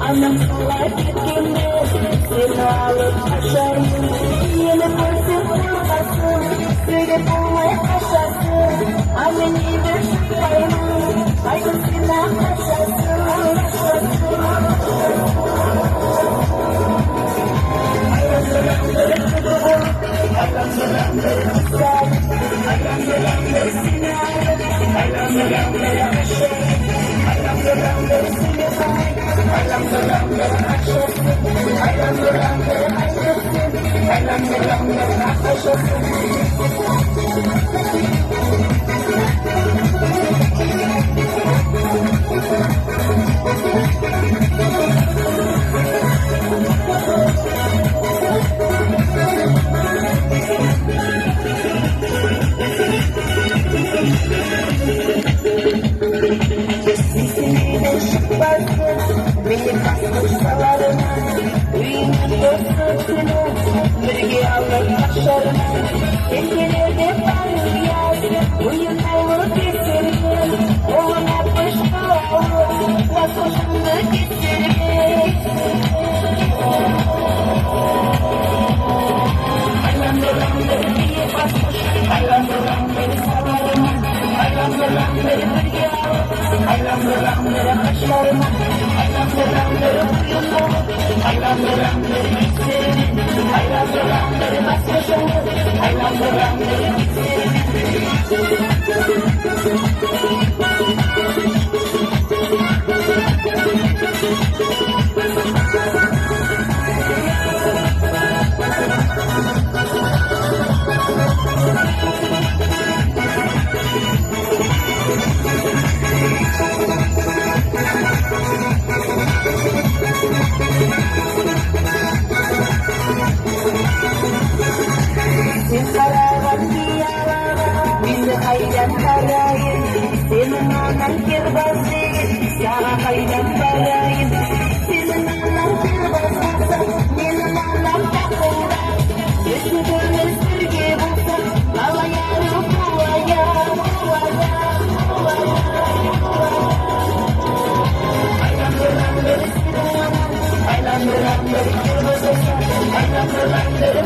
Anam solar gittiğimde seni alıp kaçarım. Yeni fırsat bulmasın, söyle bulmaya kaçarsın. Anneni düşünmeyin, ayrısından kaçarsın. Sesini şıklasın, beni kasmışsalarına, uyumun dostluğunu, bürge alır başlarına. Ülkelerde bağlı yaz, uyum olur kesilmez, oğluna pışkı olur, vasıfını kesilmez. Aylandıranları diye basmış, aylandıranları salarına, aylandıranları bürge alır. Aylandıranları başlarına, aylandıranları uyum olur, aylandıranları kesilmez, aylandıranları basmışını, aylandıranları kesilmez. Haydan balayım, senin anan kirbazıyım, sana haydan balayım. Senin anan kirbazıysa, benim anam takılda. Yüzü böyle sürge bulsa, alayarım kuvaya, kuvaya, kuvaya. Aylandıranları senin anan, aylandıranları kirbazıysa, aylandıranları